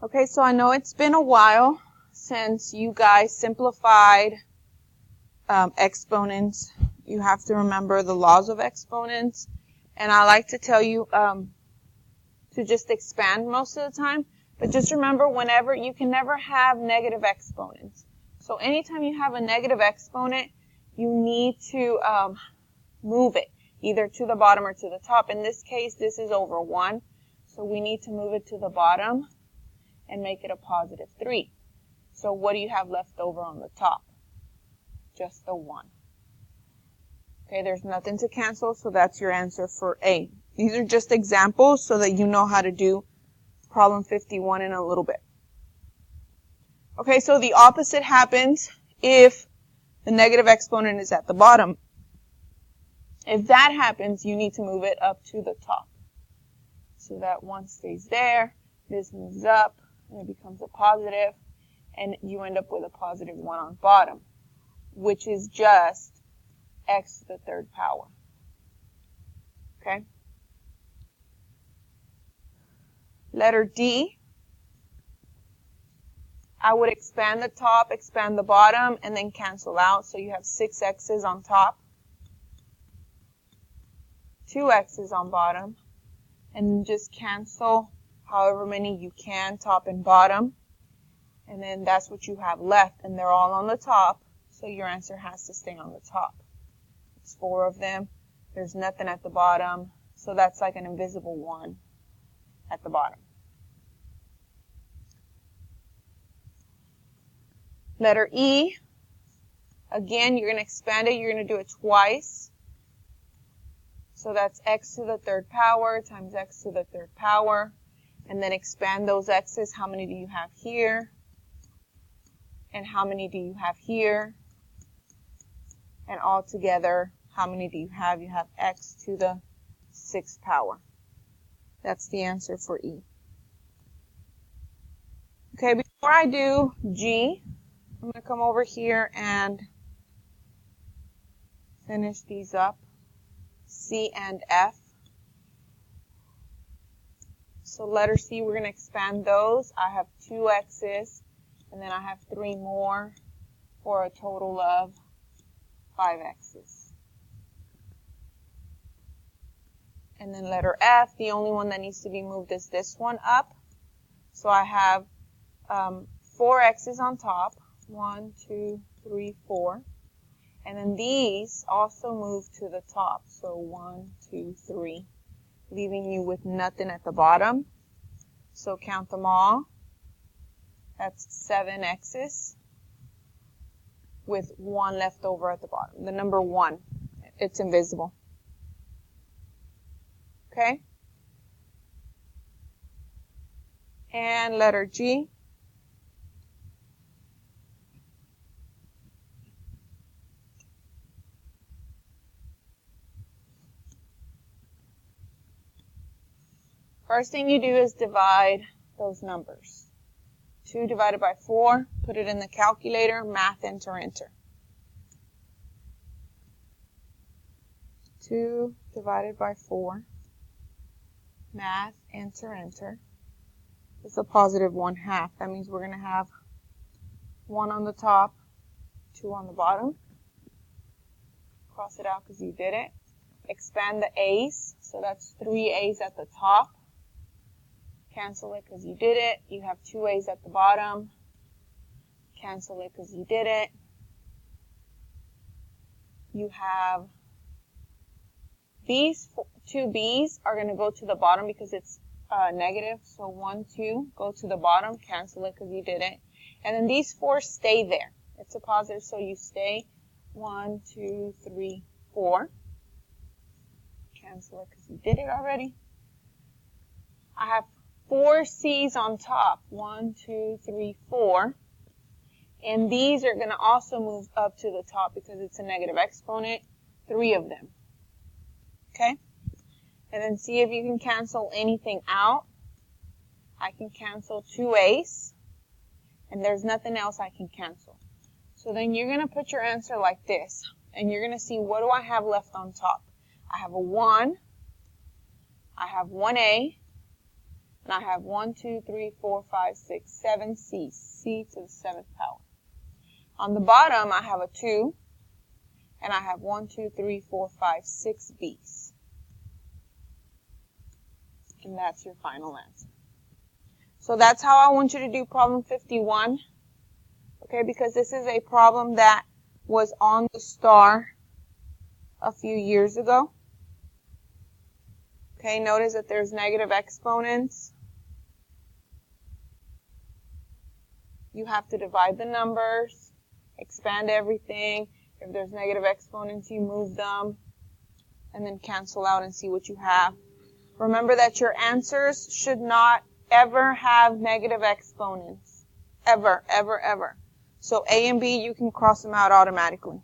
Okay, so I know it's been a while since you guys simplified exponents. You have to remember the laws of exponents. And I like to tell you to just expand most of the time. But just remember, whenever you can never have negative exponents. So anytime you have a negative exponent, you need to move it either to the bottom or to the top. In this case, this is over 1. So we need to move it to the bottom and make it a positive 3. So what do you have left over on the top? Just the 1. Okay, there's nothing to cancel, so that's your answer for A. These are just examples so that you know how to do problem 51 in a little bit. Okay, so the opposite happens if the negative exponent is at the bottom. If that happens, you need to move it up to the top. So that 1 stays there, this moves up, and it becomes a positive, and you end up with a positive 1 on bottom, which is just x to the 3rd power. Okay? Letter D, I would expand the top, expand the bottom, and then cancel out. So you have 6 x's on top, 2 x's on bottom, and just cancel however many you can, top and bottom. And then that's what you have left, and they're all on the top, so your answer has to stay on the top. It's 4 of them. There's nothing at the bottom, so that's like an invisible 1 at the bottom. Letter E, again, you're going to expand it. You're going to do it twice. So that's x to the 3rd power times x to the 3rd power. And then expand those x's. How many do you have here? And how many do you have here? And all together, how many do you have? You have x to the 6th power. That's the answer for E. Okay, before I do G, I'm going to come over here and finish these up. C and F. So letter C, we're going to expand those. I have 2 x's, and then I have 3 more for a total of 5 x's. And then letter F, the only one that needs to be moved is this one up. So I have 4 x's on top. 1, 2, 3, 4. And then these also move to the top. So 1, 2, 3. Leaving you with nothing at the bottom. So count them all. That's 7 x's with 1 left over at the bottom. The number 1, it's invisible. Okay? And letter G. First thing you do is divide those numbers. 2 divided by 4, put it in the calculator, math, enter, enter. 2 divided by 4, math, enter, enter. It's a positive 1/2. That means we're going to have 1 on the top, 2 on the bottom. Cross it out because you did it. Expand the a's, so that's 3 a's at the top. Cancel it because you did it. You have 2 a's at the bottom. Cancel it because you did it. You have these 2 b's are going to go to the bottom because it's negative. So 1, 2, go to the bottom. Cancel it because you did it. And then these 4 stay there. It's a positive, so you stay. 1, 2, 3, 4. Cancel it because you did it already. I have 4 C's on top. 1, 2, 3, 4. And these are going to also move up to the top because it's a negative exponent. 3 of them. Okay? And then see if you can cancel anything out. I can cancel 2 A's. And there's nothing else I can cancel. So then you're going to put your answer like this. And you're going to see, what do I have left on top? I have a 1. I have 1 A. And I have 1, 2, 3, 4, 5, 6, 7 C's. C to the 7th power. On the bottom, I have a 2. And I have 1, 2, 3, 4, 5, 6 B's. And that's your final answer. So that's how I want you to do problem 51. Okay, because this is a problem that was on the STAAR a few years ago. Okay, notice that there's negative exponents. You have to divide the numbers, expand everything. If there's negative exponents, you move them, and then cancel out and see what you have. Remember that your answers should not ever have negative exponents. Ever, ever, ever. So A and B, you can cross them out automatically.